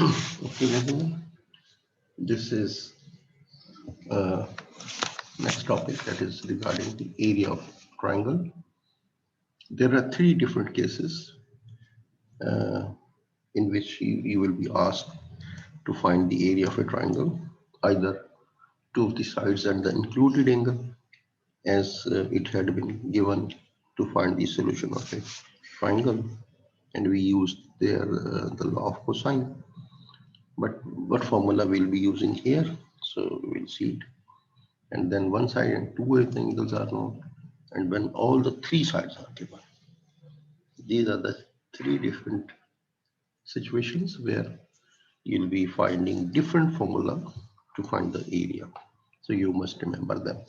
Okay, gentlemen, this is uh, next topic, that is regarding the area of triangle. There are three different cases uh, in which you will be asked to find the area of a triangle, either two of the sides and the included angle, as it had been given to find the solution of a triangle, and we used there the law of cosine. But what formula we'll be using here? So we'll see it. And then one side and two of the angles are known, and when all the three sides are given. These are the three different situations where you'll be finding different formula to find the area. So you must remember them.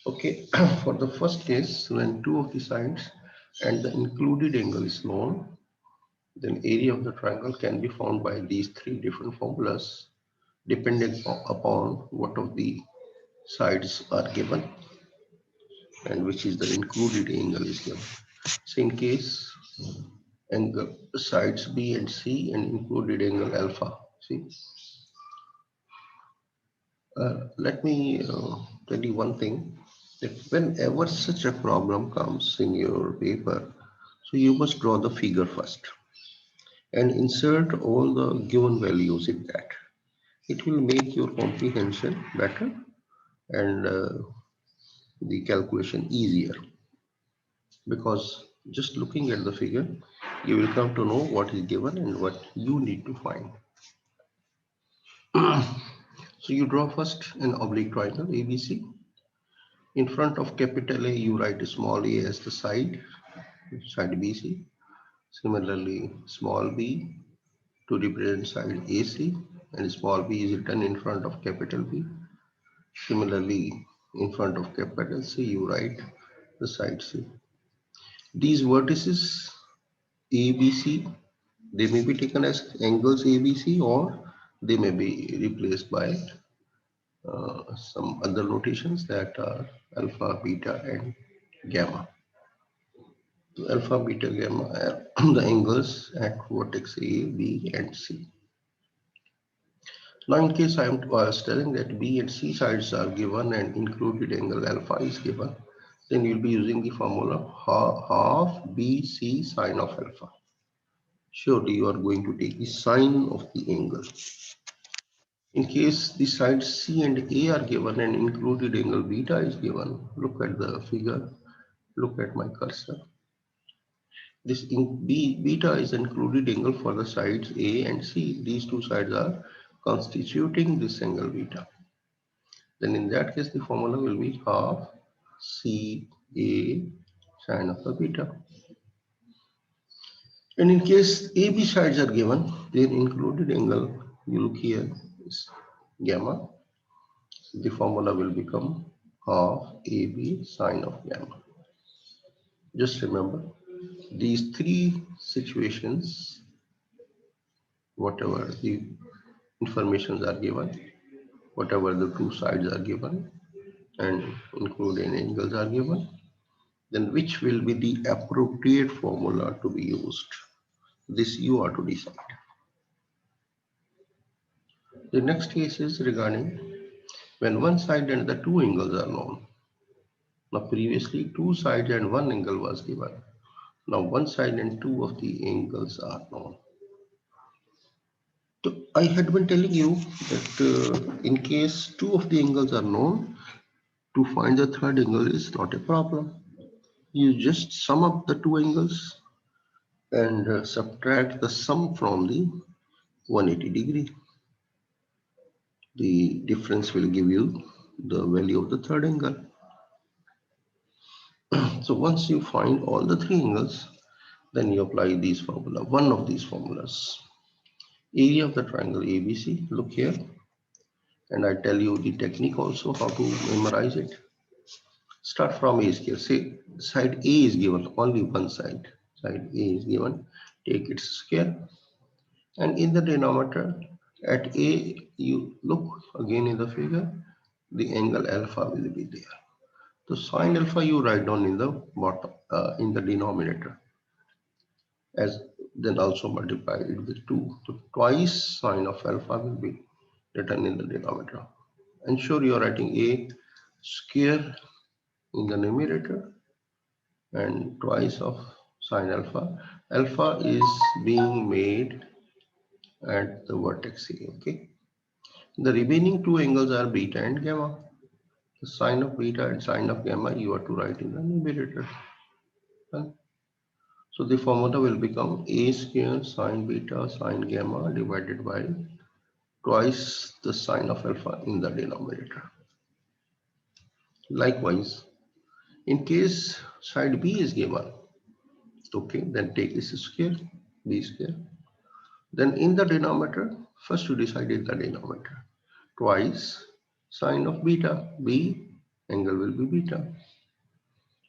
Okay, for the first case, when two of the sides and the included angle is known, then area of the triangle can be found by these three different formulas depending upon what of the sides are given and which is the included angle is given. So in case angle sides B and C and included angle alpha. See, let me tell you one thing, that whenever such a problem comes in your paper, so you must draw the figure first and insert all the given values in that. It will make your comprehension better and the calculation easier, because just looking at the figure, you will come to know what is given and what you need to find. So you draw first an oblique triangle ABC. In front of capital A, you write a small a as the side BC. Similarly, small b to represent side AC, and small b is written in front of capital B. Similarly, in front of capital C, you write the side C. These vertices ABC, they may be taken as angles ABC, or they may be replaced by some other notations that are alpha, beta, and gamma. So alpha, beta, gamma are the angles at vertex A, B, and C. Now, in case I was telling that B and C sides are given and included angle alpha is given, then you'll be using the formula half BC sine of alpha. Surely you are going to take the sine of the angle. In case the sides C and A are given and included angle beta is given, look at the figure, look at my cursor. This beta is included angle for the sides A and C. These two sides are constituting this angle beta. Then in that case, the formula will be half CA sine of the beta. And in case AB sides are given, then included angle, you look here, is gamma. The formula will become half AB sine of gamma. Just remember, these three situations, whatever the informations are given, whatever the two sides are given, and including angles are given, then which will be the appropriate formula to be used? This you are to decide. The next case is regarding when one side and the two angles are known. Now previously two sides and one angle was given. Now one side and two of the angles are known. So I had been telling you that in case two of the angles are known, to find the third angle is not a problem. You just sum up the two angles and subtract the sum from the 180 degree. The difference will give you the value of the third angle. So once you find all the three angles, then you apply these formula, one of these formulas. Area of the triangle ABC, look here, and I tell you the technique also how to memorize it. Start from A scale. Say side A is given, only one side. Side A is given, take its square, and in the denominator at A, you look again in the figure, the angle alpha will be there. So sine alpha you write down in the bottom, in the denominator as then also multiply it with 2. So twice sine of alpha will be written in the denominator. Ensure you are writing a square in the numerator and twice of sine alpha. Alpha is being made at the vertex A, okay? The remaining two angles are beta and gamma. The sine of beta and sine of gamma you are to write in the numerator. Right? So the formula will become a square sine beta sine gamma divided by twice the sine of alpha in the denominator. Likewise, in case side B is given, okay, then take this square, B square. Then in the denominator, first you decide in the denominator. Twice sine of beta, B angle will be beta.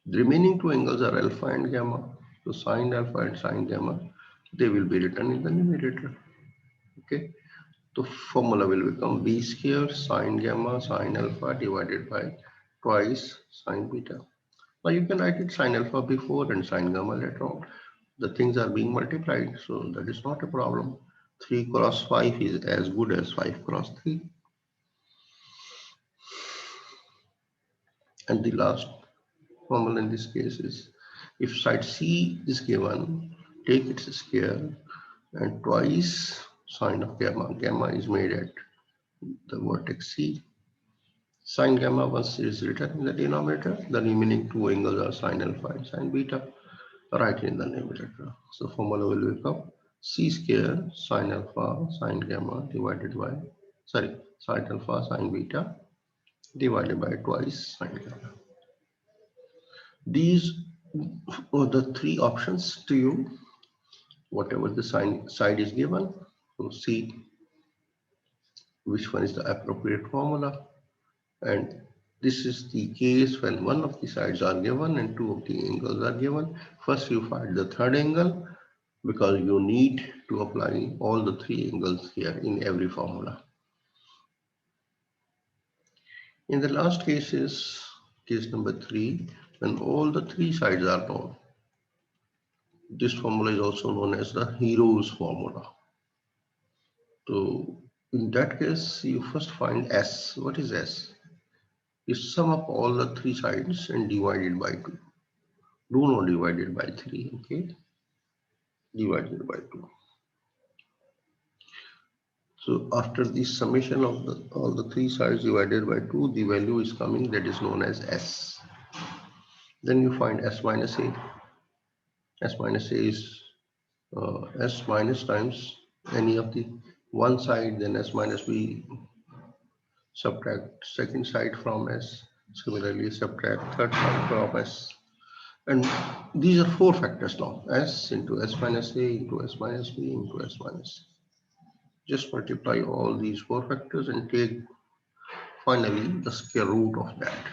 The remaining two angles are alpha and gamma. So sine alpha and sine gamma, they will be written in the numerator. Okay. The formula will become b square sine gamma sine alpha divided by twice sine beta. Now you can write it sine alpha before and sine gamma later on. The things are being multiplied, so that is not a problem. 3 cross 5 is as good as 5 cross 3. And the last formula in this case is if side C is given, take its square and twice sine of gamma. Gamma is made at the vertex C. Sine gamma once is written in the denominator, the remaining two angles are sine alpha and sine beta, right in the numerator. So formula will become C square sine alpha sine gamma divided by, sorry, sine alpha sine beta divided by twice sine gamma. These are the three options to you, whatever the side is given. So see which one is the appropriate formula. And this is the case when one of the sides are given and two of the angles are given. First you find the third angle because you need to apply all the three angles here in every formula. In the last case is case number 3, when all the three sides are known. This formula is also known as the hero's formula. So in that case, you first find S. What is S? You sum up all the three sides and divide it by 2. Do not divide it by 3, okay? Divide it by 2. So after the summation of all the three sides divided by 2, the value is coming that is known as S. Then you find S minus A. S minus A is S minus times any of the one side, then S minus B, subtract second side from S. Similarly, subtract third side from S. And these are four factors now. S into S minus A into S minus B into S minus C. Just multiply all these four factors and take finally the square root of that.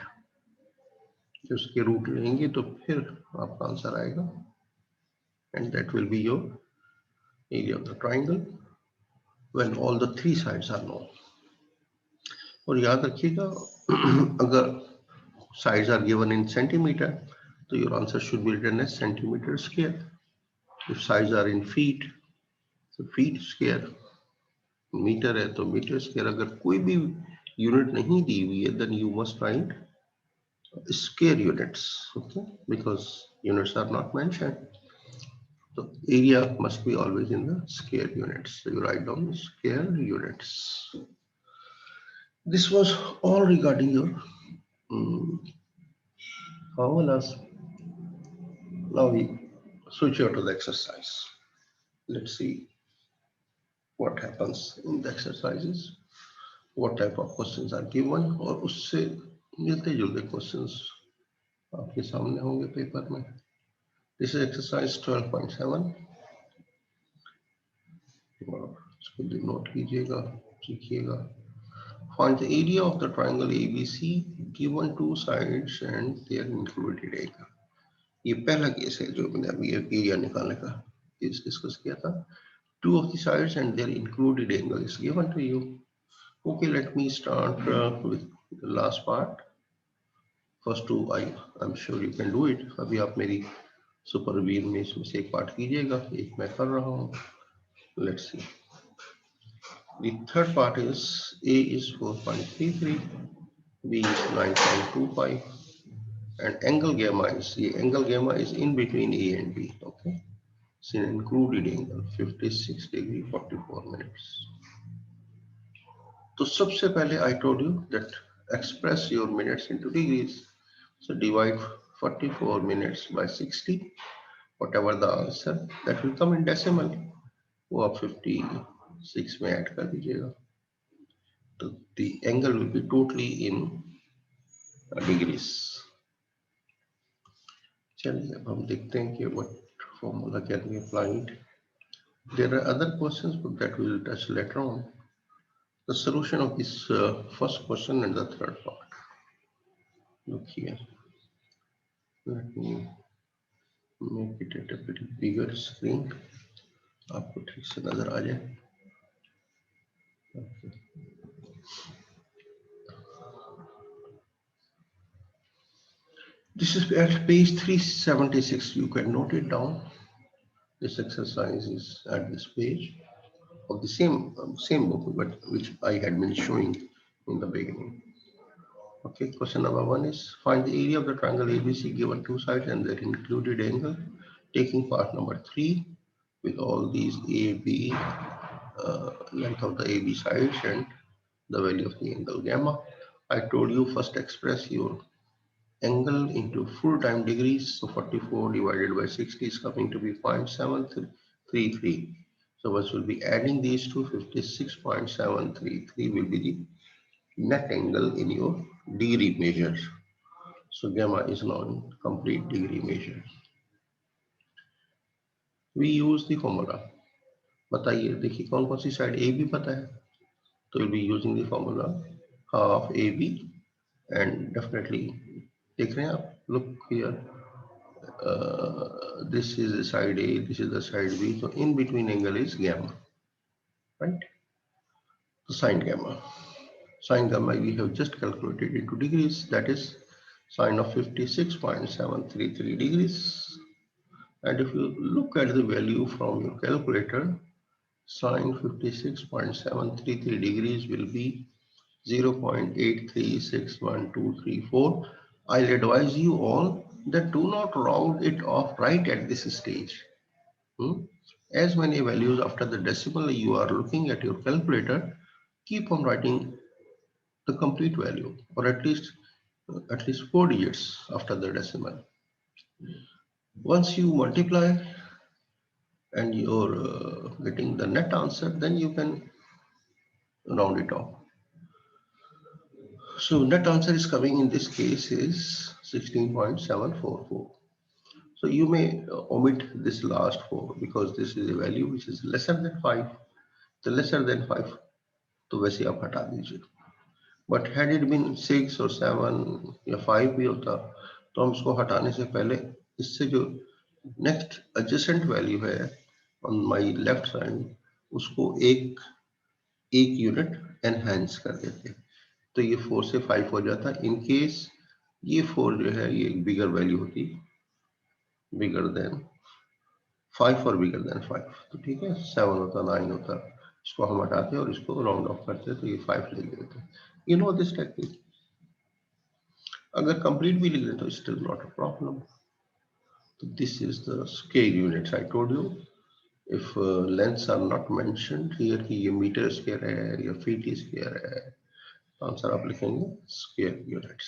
जब square root लेंगे तो फिर आपका answer आएगा and that will be your area of the triangle when all the three sides are known. और याद रखिएगा अगर sides are given in centimeter, so your answer should be written as centimeter square. If sides are in feet, so feet square. Metre है तो metre square. अगर कोई भी unit नहीं दी हुई है then you must write square units, okay, because units are not mentioned. So area must be always in the square units. So you write down square units. This was all regarding your formulas. Now we switch over to the exercise. Let's see what happens in the exercises, what type of questions are given, और उससे मिलते जुलते questions आपके सामने होंगे paper में. This is exercise 12.7. इसको note कीजिएगा, सीखिएगा. Find the area of the triangle ABC given two sides and their included angle. ये पहला केस है जो मैंने अभी एरिया निकालने का केस डिस्कस किया था. Two of the sides and their included angle is given to you. Okay, let me start with the last part. First two, I'm sure you can do it. अभी आप मेरी supervene में इसमें से एक part कीजिएगा, एक मैं कर रहा हूँ. Let's see. The third part is A is 4.33, B is 9.25, and angle gamma is in between A and B. Okay, it's an included angle 56 degree 44 minutes. तो सबसे पहले I told you that express your minutes into degrees. So divide 44 minutes by 60. Whatever the answer, that will come in decimal. वो आप 56 में add कर दीजिएगा. तो the angle will be totally in degrees. चलिए अब हम देखते हैं कि what formula can be applied. There are other questions but that we will touch later on. The solution of this first question and the third part. Look here. Let me make it at a bit bigger screen. आपको ठीक से नजर आ जाए. Okay. This is at page 376. You can note it down. This exercise is at this page of the same book, but which I had been showing in the beginning. Okay, question number 1 is find the area of the triangle ABC given two sides and their included angle. Taking part number 3 with all these AB, length of the AB sides and the value of the angle gamma. I told you first express your angle into full-time degrees. So 44 divided by 60 is coming to be 0.733. So what will be adding these two, 56.733 will be the net angle in your degree measure. So gamma is now in complete degree measure. We use the formula. बताइए देखिए कौन कौन सी side A B पता है, तो we'll be using the formula half AB and definitely देख रहे हैं आप, look here, this is the side A, this is the side B, so in between angle is gamma, right? So sine gamma we have just calculated into degrees, that is sine of 56.733 degrees. And if you look at the value from your calculator, sine 56.733 degrees will be 0.8361234. I'll advise you all that do not round it off right at this stage. As many values after the decimal you are looking at your calculator, keep on writing the complete value, or at least 4 digits after the decimal. Once you multiply and you're getting the net answer, then you can round it off. So net answer is coming in this case is 16.744. So you may omit this last 4 because this is a value which is lesser than 5. The lesser than 5 तो वैसे आप हटा दीजिए. But had it been 6 or 7 या 5 भी होता तो हम इसको हटाने से पहले इससे जो next adjacent value है on my left side उसको एक यूनिट enhance कर देते, तो ये 4 से 5 हो जाता. इन केस ये 4 जो है ये एक बिगर वैल्यू होती, बिगर देन 5 और बिगर देन 5, तो ठीक है 7 होता 9 होता, इसको हम हटाते और इसको राउंड ऑफ करते तो ये 5 ले लेते. You know this technique. अगर कंप्लीट भी लिख दें तो स्टिल नॉट अ प्रॉब्लम. तो this is the scale units I told you. If lengths are not mentioned here कि ये मीटर स्क्वायर है या फीट स्क्वायर है, आंसर आप लिखेंगे square units.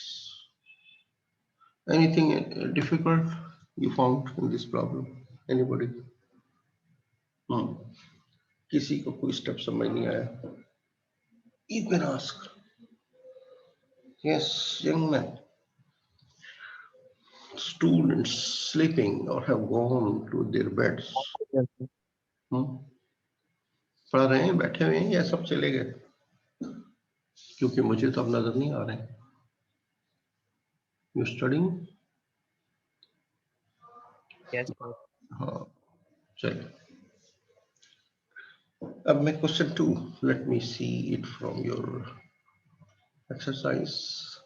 Anything difficult you found in this problem? Anybody? किसी को कोई स्टेप समझ नहीं आया? You can ask. Yes, young man. Students sleeping or have gone to their beds. पढ़ रहे हैं, बैठे हुए हैं या सब चले गए? क्योंकि मुझे तो अब नजर नहीं आ रहे. You studying? Yes. हाँ, चलिए. अब मैं question 2. Let me see it from your exercise.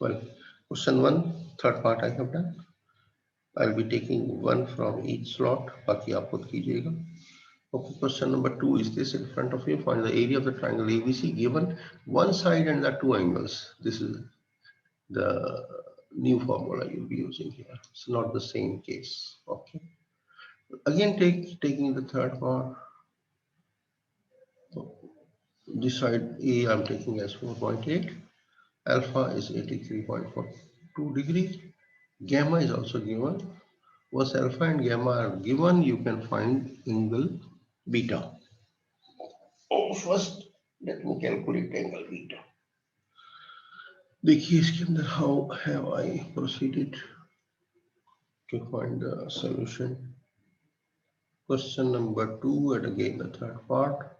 Well, question 1, third part I have done. I'll be taking one from each slot. बाकी आप खुद कीजिएगा. Okay, question number 2 is this in front of you. Find the area of the triangle ABC given one side and the two angles. This is the new formula you'll be using here. It's not the same case. Okay. Again, taking the third part. This side A I'm taking as 4.8. Alpha is 83.42 degrees. Gamma is also given. Once alpha and gamma are given, you can find angle beta. Oh, first, let me calculate angle beta. देखिए इसके अंदर how have I proceeded to find the solution. Question number 2 and again the third part.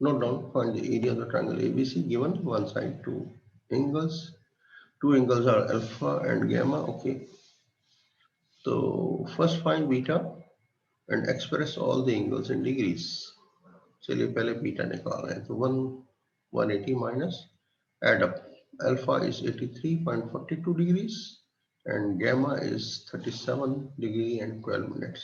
Note down, find the area of the triangle ABC given one side two angles. Two angles are alpha and gamma. Okay. So first find beta and express all the angles in degrees. चलिए पहले beta निकाल रहे हैं तो 180 minus add up. Alpha is 83.42 degrees and gamma is 37 degree and 12 minutes.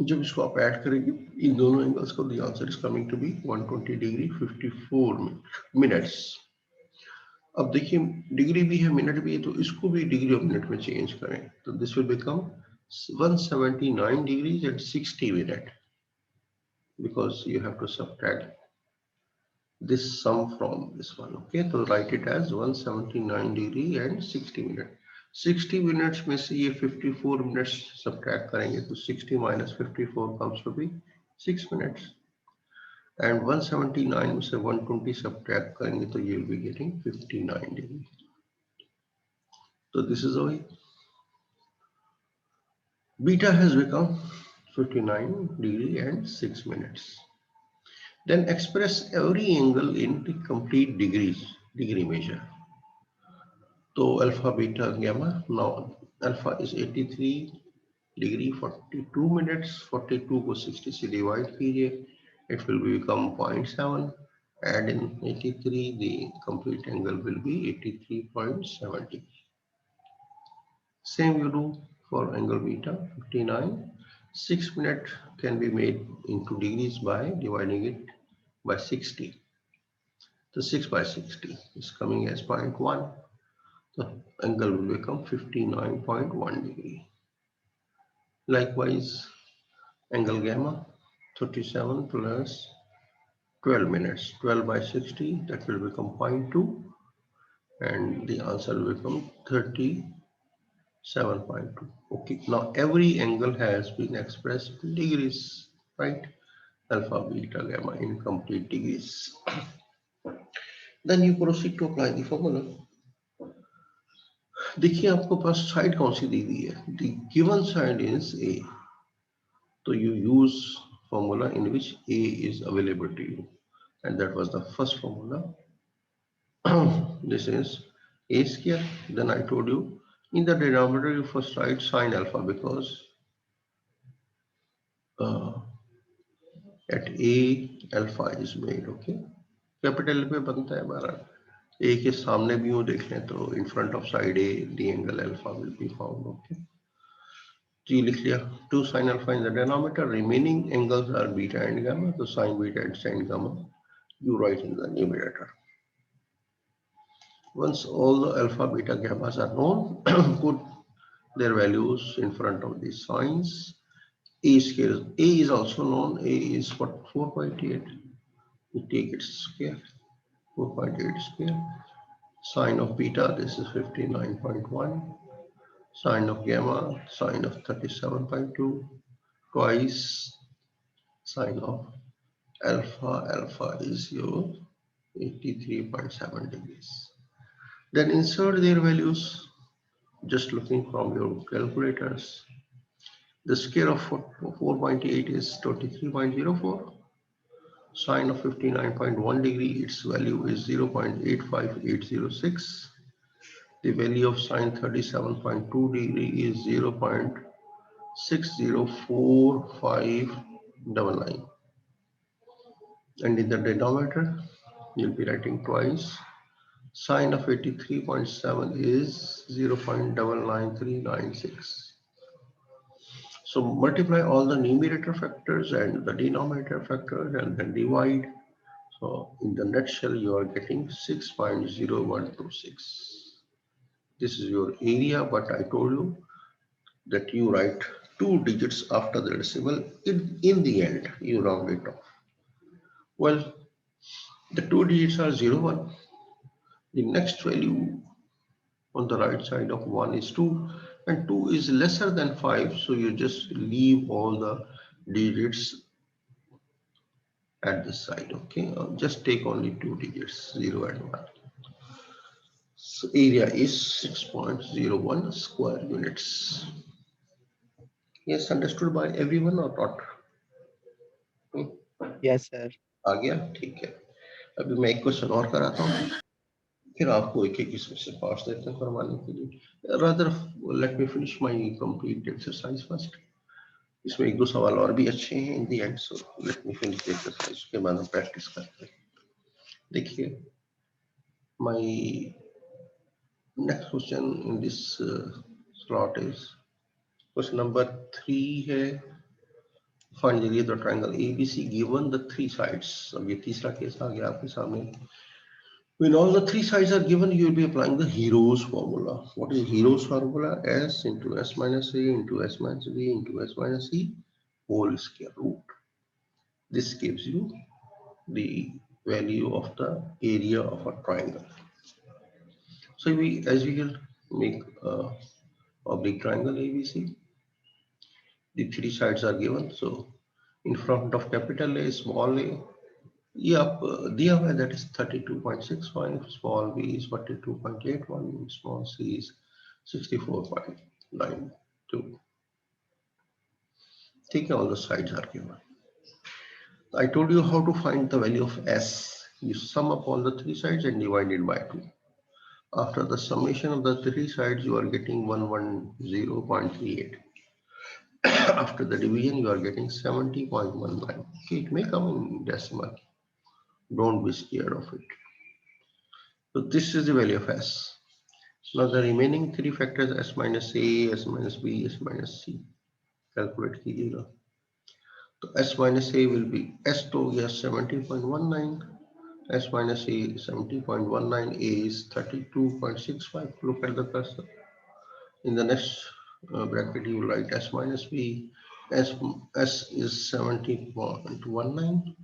जब इसको आप add करेंगे इन दोनों एंगल्स को, the answer is coming to be 120 degree 54 minutes. अब देखिए डिग्री भी है मिनट भी है तो इसको भी डिग्री ऑफ मिनट में चेंज करें तो this will become 179 degrees and 60 minutes because you have to subtract this sum from this one. Okay, so write it as 179 degree and 60 minutes. 60 minutes में से ये 54 minutes subtract करेंगे तो 60 minus 54 comes to be 6 minutes. And 179 में से 120 subtract करेंगे तो you will be getting 59 degree. So this is the way. Beta has become 59 degree and 6 minutes. Then express every angle in the complete degrees, degree measure. So alpha, beta, gamma. Now alpha is 83 degree 42 minutes. 42 को 60 से divide कीजिए. It will become 0.7. Add in 83. The complete angle will be 83.70. Same you do for angle beta 59. 6 minutes can be made into degrees by dividing it by 60. So 6 by 60 is coming as 0.1. The angle will become 59.1 degree. Likewise, angle gamma 37 plus 12 minutes. 12 by 60, that will become 0.2. And the answer will become 37.2. Okay, now every angle has been expressed in degrees, right? Alpha, beta, gamma in complete degrees. Then you proceed to apply the formula. देखिए आपको पास side कौन सी दी हुई है, the given side is A, तो you use formula in which A is available to you, and that was the first formula. This is A square. Then I told you in the denominator you first write sine alpha because at A alpha is made. Okay, capital पे बनता है हमारा A के सामने भी यूं देख लें तो in front of side A the angle alpha will be found. Okay, जी लिख लिया. 2 sin alpha in the denominator, remaining angles are beta and gamma, so sin beta and sin gamma you write in the numerator. Once all the alpha, beta, gammas are known, put their values in front of these signs. A square, A is also known. A is what, 4.8. We take its square, 4.8 square. Sine of beta, this is 59.1. Sine of gamma, sine of 37.2. Twice sine of alpha, alpha is your 83.7 degrees. Then insert their values, just looking from your calculators. The square of 4.8 is 23.04. Sine of 59.1 degree, its value is 0.85806. The value of sine 37.2 degree is 0.604599. And in the denominator, you'll be writing twice Sine of 83.7 is 0.99396. So multiply all the numerator factors and the denominator factors and then divide. So in the nutshell, you are getting 6.0126. This is your area, but I told you that you write 2 digits after the decimal. In the end, you round it off. Well, the 2 digits are 0, 1. The next value on the right side of 1 is 2, and 2 is lesser than 5, so you just leave all the digits at this side. Okay, just take only 2 digits, 0 and 1. So area is 6.01 square units. Yes, understood by everyone or not? Yes, sir. आ गया? ठीक है. अभी मैं एक question और कराता हूँ, फिर आपको एक एक इसमें से पास देते हैं करवाने के लिए. Rather, let me finish my complete exercise first. इसमें एक दो सवाल और भी अच्छे हैं in the end, so let me finish the exercise. उसके बाद हम प्रैक्टिस करते हैं. देखिए, my next question in this slot is question number 3 है. Find the area of the triangle ABC given the 3 sides. अब ये तीसरा केस आ गया आपके सामने. When all the 3 sides are given, you will be applying the Hero's formula. What is Hero's formula? S into S minus A into S minus B into S minus C whole square root. This gives you the value of the area of a triangle. So as we will make a oblique triangle ABC, the 3 sides are given. So in front of capital A, small a, ये आप दिया हुआ है, that is 32.65, small b is 42.81, small c is 64.92. ठीक है, all the sides are given. I told you how to find the value of s. You sum up all the 3 sides and divide it by 2. After the summation of the 3 sides, you are getting 110.38. After the division, you are getting 70.19. Okay, it may come in decimal. Don't be scared of it. So this is the value of s. Now the remaining 3 factors s minus a, s minus b, s minus c. Calculate कीजिएगा. So s minus a will be s to गया 70.19, s minus a 70.19, a is 32.65. Look at the cursor. In the next bracket you will write s minus b. S is 70.19.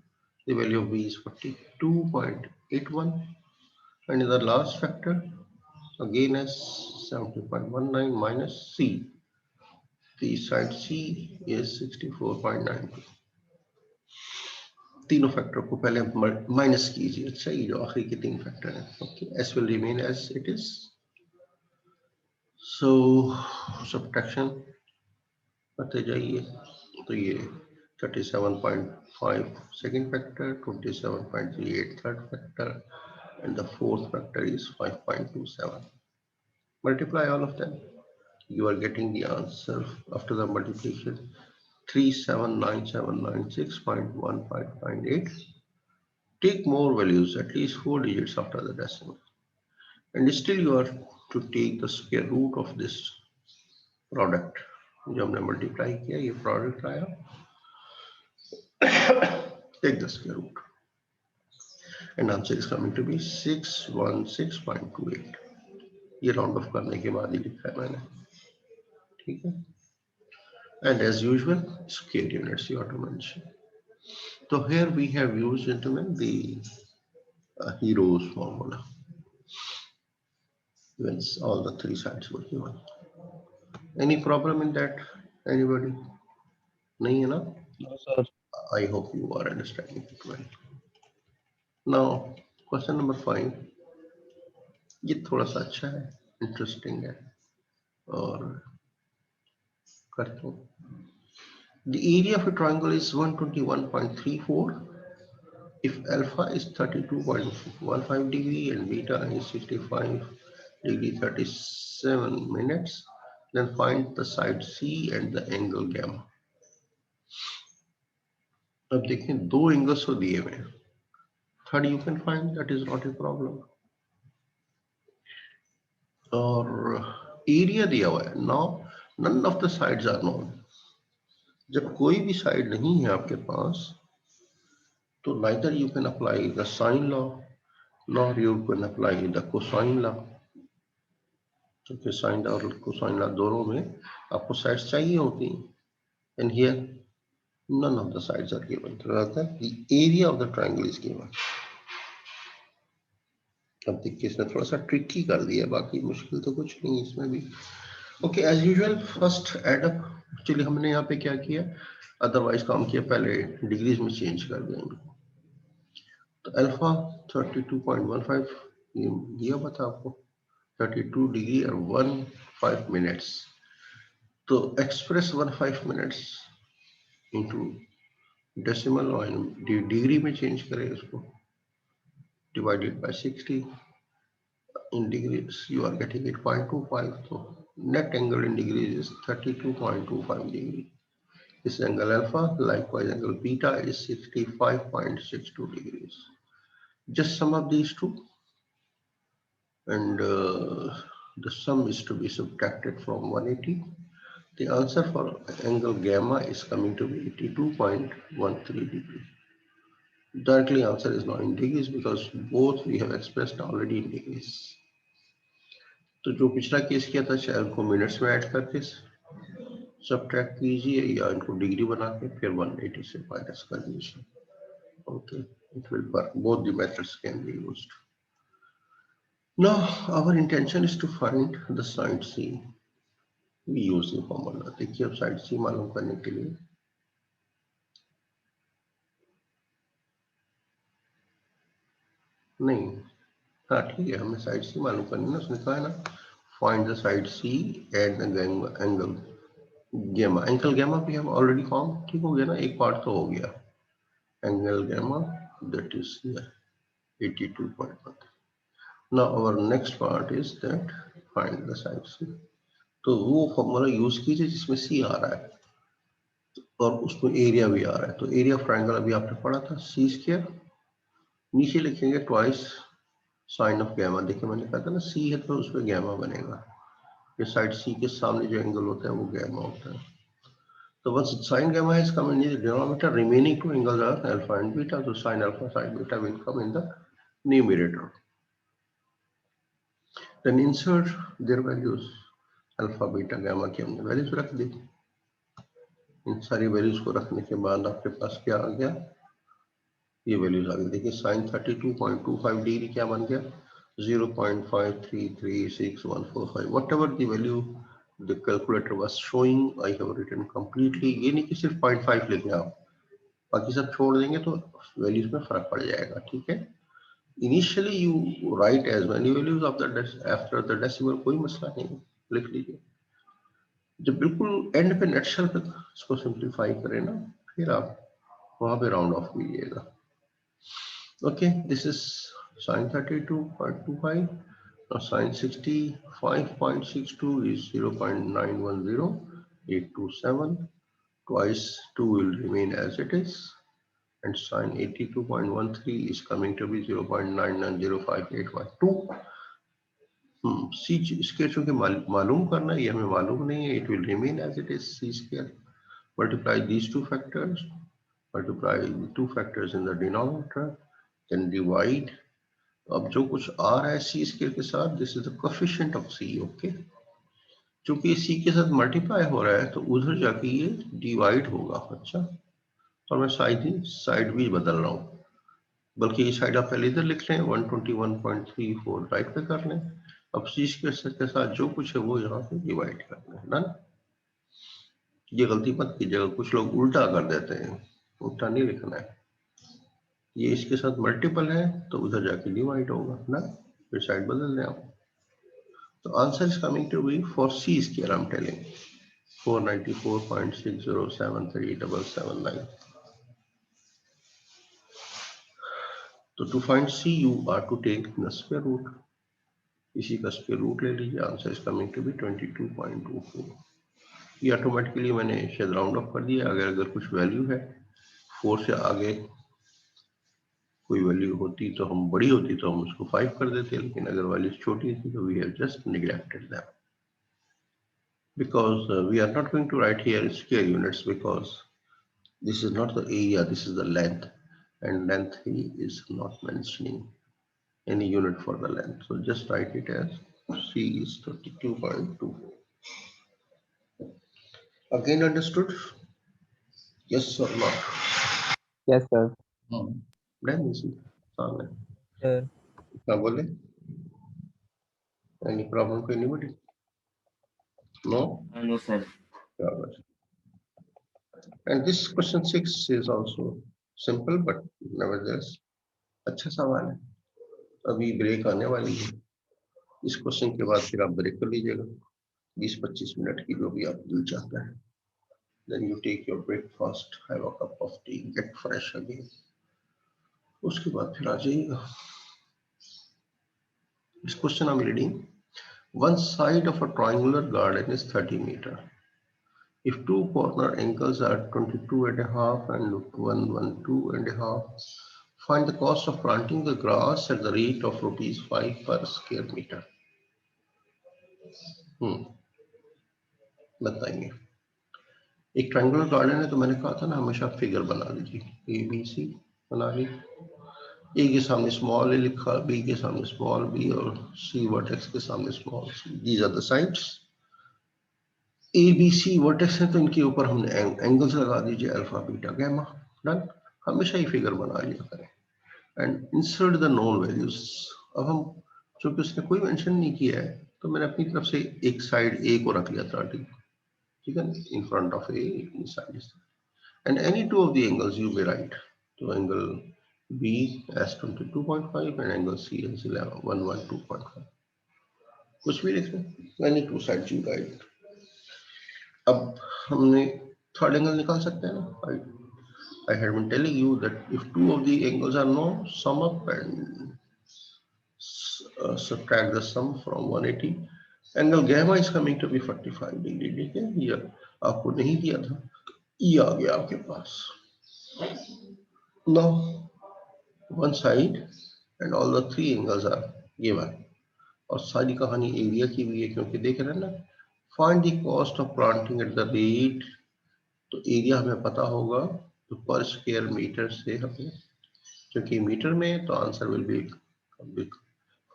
The value of b is 42.81, and in the last factor again as 70.19 minus c. The side c is 64.92. तीनों factor को पहले minus कीजिए. अच्छा, ये जो आखिरी के 3 factor हैं. Okay, s will remain as it is. So subtraction करते जाइए. तो ये 37.5 second factor, 27.38 third factor, and the fourth factor is 5.27. Multiply all of them. You are getting the answer after the multiplication 379796.1598. Take more values, at least 4 digits after the decimal, and still you are to take the square root of this product. जो हमने multiply किया, ये product आया. Take the square root, and answer is coming to be 616.28. ये round off करने के बाद ही लिखा है मैंने. ठीक है. And as usual, square units you have to mention. So here we have used, gentlemen, the Hero's formula. When all the 3 sides were given. Any problem in that? Anybody? नहीं है ना? No, sir. I hope you are understanding it well. Now, question number 5. ये थोड़ा सा अच्छा है, interesting है, और करता हूँ. The area of a triangle is 121.34 if alpha is 32.15 degree and beta is 65 degree 37 minutes, then find the side C and the angle gamma. अब देखें, 2 एंगल्स तो दिए हुए हैं. Third you can find, that is not a problem. और area दिया हुआ है। Now none of the sides are known. जब कोई भी साइड नहीं है आपके पास, तो neither you can apply the sine law nor you can apply the cosine law, क्योंकि साइन और कोसाइन लॉ दोनों में आपको साइड्स चाहिए होती हैं। And here none of the sides are given, rather the area of the triangle is given. अब देखिए इसने थोड़ा सा ट्रिकी कर दिया, बाकी मुश्किल तो कुछ नहीं इसमें भी। Okay, as usual first add up. चलिए हमने यहाँ पे क्या किया, अदरवाइज काम किया, पहले डिग्रीज में चेंज कर दिया इनको। तो अल्फा 32.15 ये दिया हुआ था आपको, 32 डिग्री और 15 मिनट्स। तो एक्सप्रेस 15 मिनट्स इंटू डेसिमल और डिग्री में चेंज करें इसको, divided by 60 in degrees, you are getting 8.25. So net angle in degrees is 32.25 degree. This angle alpha, likewise angle beta is 65.62 degrees. Just sum of these two, and the sum is to be subtracted from 180. The answer for angle gamma is coming to be 82.13 degree. Directly answer is not in degrees because both we have expressed already in degrees. तो जो पिछला case किया था चाहे उनको minutes में add करके subtract कीजिए या इनको डिग्री बना के फिर 180 से माइनस कर दीजिए। Okay, it will work, both the methods can be used. Now our intention is to find the side C. We use the formula. देखिए अब साइड सी मालूम करने के लिए नहीं, हाँ ठीक है, हमें साइड सी मालूम करनी ना, उसने कहा है ना find the side C and the angle gamma. Angle gamma भी हम ऑलरेडी फॉर्म ठीक हो गया ना, एक पार्ट तो हो गया। Angle gamma that is here 82.1. now our next part is that find the side C। तो वो फॉर्मूला यूज कीजिए जिसमें सी आ रहा है और उसमें एरिया भी आ रहा है। तो एरिया ऑफ ट्राइंगल अभी आपने पढ़ा था सी स्क्वायर, नीचे लिखेंगे ट्वाइस साइन ऑफ गैमा। देखिए मैंने कहा था ना सी है तो उसमें गैमा बनेगा, ये साइड सी के सामने जो एंगल होता है वो गैमा होता है। So once sine gamma has come in the denominator, remaining two angles are alpha and beta. So sine alpha, sine beta will come in the numerator. Then insert their values, alpha, beta, gamma की हमने values रख दी। इन सारी values को रखने के बाद आपके पास क्या आ गया, ये values आ गई। देखिए sin 32.25 डिग्री क्या बन गया, 0.533645। whatever the value the calculator was showing, I have written completely। ये नहीं कि सिर्फ 0.5 लिखें आप, बाकी सब छोड़ देंगे तो वैल्यूज में फर्क पड़ जाएगा। ठीक है, initially you write as many values of the after the decimal, कोई मसला नहीं, लिख लीजिए। जब बिल्कुल एंड पे नटशल पे इसको सिंप्लीफाई करें ना, फिर आप वहां पे राउंड ऑफ कीजिएगा। ओके, दिस इज sin 32.25 और sin 65.62 is 0.910827, twice 2 will remain as it is, and sin 82.13 is coming to be 0.9905812। C square चूंकि मालूम करना है, ये हमें मालूम नहीं है, it will remain as it is C square. Multiply these two factors, multiply two factors in the denominator, then divide. अब जो कुछ आ रहा है सी स्क्वायर के साथ, this is the coefficient of C. Okay, चूंकि सी के साथ मल्टीप्लाई हो रहा है तो उधर जाके ये डिवाइड होगा। अच्छा, और मैं साइड भी बदल रहा हूँ, बल्कि ये साइड आप पहले इधर लिख लें, 121.34 राइट पे कर लें। अब सी स्क्वायर के साथ जो कुछ है वो यहाँ पे डिवाइड कर लें ना। ये गलती मत कीजिएगा, कुछ लोग उल्टा कर देते हैं, उल्टा नहीं लिखना है। ये इसके साथ मल्टीपल है तो उधर जाके डिवाइड होगा ना, फिर साइड बदल दें आप। तो answer is coming to be for C square I am telling 494.60737779। तो to find C you are to take the square root, इसी का स्क्वायर रूट ले लीजिए। Answer is coming to be 22.24। ये ऑटोमेटिकली मैंने शायद राउंड ऑफ कर दिया। अगर कुछ वैल्यू है 4 से आगे कोई वैल्यू होती तो हम बड़ी होती तो हम उसको 5 कर देते, लेकिन अगर वैल्यू छोटी थी तो we have just neglected them, because we are not going to write here square units, because this is not the area, this is the length, and length he is not mentioning any unit for the length. So just write it as C is 32.2. Again understood? Yes or not? Yes, sir. Then easy. Fine. Sir. Now बोले? Any problem for anybody? No? No, sir. Yeah. And this question 6 is also simple, but nevertheless अच्छा सवाल है. अभी break आने वाली है, इस question के बाद फिर आप ब्रेक कर लीजिएगा 20-25 मिनट की, जो भी आप दिल चाहता है. Then you take your breakfast, have a cup of tea, get fresh again. उसके बाद फिर आ जाइएगा. This question I'm reading. One side of a triangular garden is 30 meter. If two corner angles are 22.5 and 112.5, find the cost of planting the grass at the rate of rupees 5 per square meter. बताइए. एक triangular garden है, तो मैंने कहा था ना हमेशा figure बना लीजिए. ए बी सी बना ली. ए के सामने स्मॉल ए लिखा, बी के सामने स्मॉल बी और सी वर्टेक्स के सामने small C. These are the sides. A B C vertex है तो इनके ऊपर हमने एंगल्स लगा दीजिए, अल्फा बीटा गैमा. डन. हमेशा ही फिगर बना लिया करें. And insert the known values. अब हम, चूंकि उसने कोई मेंशन नहीं किया है, तो मैंने अपनी तरफ से एक साइड ए को रख लिया 30, ठीक है, in front of a, side. And any two of the angles you may write. तो angle B as 22.5 and angle C as 112.5, कुछ भी लिख लें. Any two sides you write. अब हमने थर्ड एंगल निकाल सकते हैं ना. I had been telling you that if two of the angles are known, sum up and subtract the sum from 180. Angle gamma is coming to be 45 degree. ठीक है, ये आपको नहीं दिया था, ये आ गया आपके पास. Now one side and all the three angles are given. और सारी कहानी एरिया की भी है, क्योंकि देख रहे हैं ना, find the cost of planting at the rate. तो एरिया हमें पता होगा, तो पर स्क्वायर मीटर से हमें, क्योंकि मीटर में, तो answer will be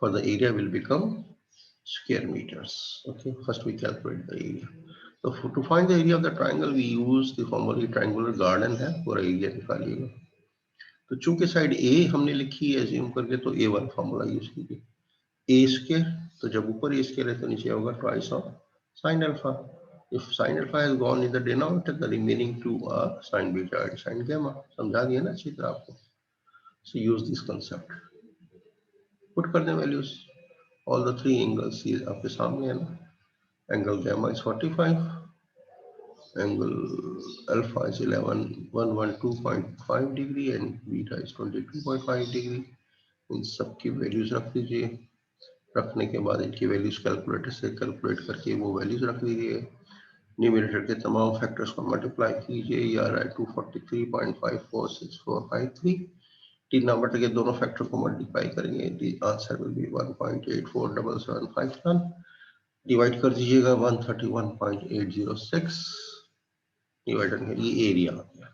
for the area will become square meters. Okay, first we calculate the area. So to find the area of the triangle we use the formula. triangular garden है, पूरा area निकालिएगा. तो चूंकि side ए हमने लिखी है assume करके, तो ए one formula use कीजिए. ए स्क्वायर, तो जब ऊपर ए स्क्वायर है तो नीचे होगा twice of sine alpha. If sin alpha has gone in the denominator, the remaining two are sin beta and sin gamma. समझा दिया ना अच्छी तरह आपको. So use this concept. Put कर दें values. All the three angles ये आपके सामने है ना. Angle gamma is 45, angle alpha is 112.5 degree and beta is 22.5 degree. इन सब की वैल्यूज रख दीजिए. रखने के बाद इनकी वैल्यूज कैलकुलेटर से कैलकुलेट करके वो वैल्यूज रख दीजिए. न्यूमरेटर के तमाम फैक्टर्स को मल्टीप्लाई कीजिए. ये आ रहा है 243.546453. डिनोमिनेटर के दोनों फैक्टर को मल्टीप्लाई करेंगे, the answer will be 1.847751. Divide कर दीजिएगा 131.806. डिवाइडर में ये एरिया आ गया.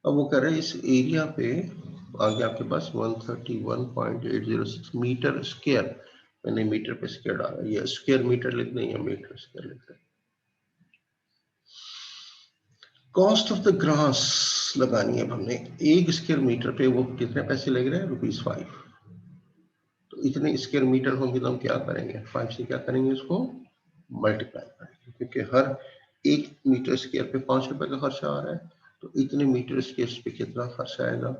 अब वो कह रहे हैं इस एरिया पे आगे आपके पास 131.806 मीटर स्क्वायर. मैंने मीटर पे स्क्वायर डाला, ये स्क्वायर मीटर लिख दें या मीटर स्क्वायर लिख दें. कॉस्ट ऑफ द ग्रास लगानी है हमने. एक स्क्वायर मीटर पे वो कितने पैसे लग रहे हैं, ₹5. तो इतने स्क्वायर मीटर होंगे तो हम क्या करेंगे, 5 से क्या करेंगे, इसको मल्टीप्लाई करेंगे, क्योंकि हर एक मीटर स्क्वायर पे ₹5 का खर्चा आ रहा है. तो इतने मीटर स्क्वायर पे कितना खर्च आएगा.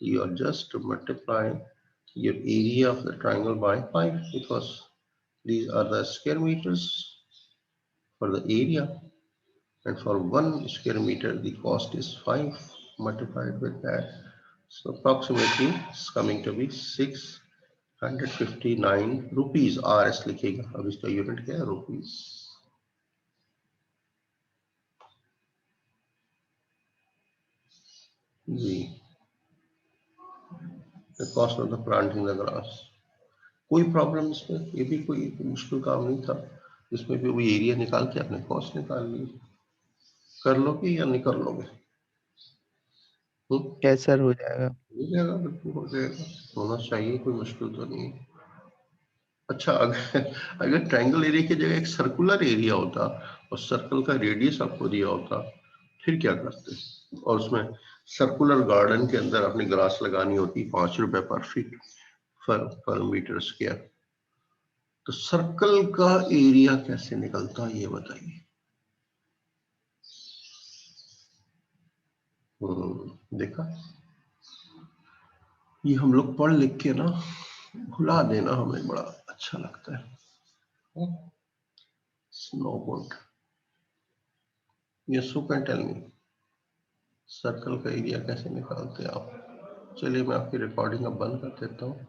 You are just multiply your area of the triangle by 5, because these are the square meters for the area, and for 1 square meter the cost is 5 multiplied with that. So approximately it's coming to be 659 rupees. RS लिखेगा. अब इसका unit क्या है, rupees. G the cost of the planting the grass. कोई problem इसमें, ये भी कोई मुश्किल काम नहीं था। इसमें भी वही एरिया निकाल के अपने कॉस्ट निकाल ली। कर लोगे या नहीं कर लोगे? हम्म? यस सर, हो जाएगा। हो जाएगा, बिल्कुल हो जाएगा, होना चाहिए, कोई मुश्किल तो नहीं है। अच्छा, अगर अगर ट्रायंगल एरिया की जगह एक सर्कुलर एरिया होता और सर्कल का रेडियस आपको दिया होता, फिर क्या करते? और उसमें सर्कुलर गार्डन के अंदर अपनी ग्रास लगानी होती, 5 रुपए पर फीट पर मीटर स्क्वायर, तो सर्कल का एरिया कैसे निकलता ये बताइए। देखा, ये हम लोग पढ़ लिख के ना भुला देना हमें बड़ा अच्छा लगता है। Snow board, yes you can tell me, circle का एरिया कैसे निकालते हैं आप? चलिए मैं आपकी रिकॉर्डिंग अब बंद कर देता हूँ।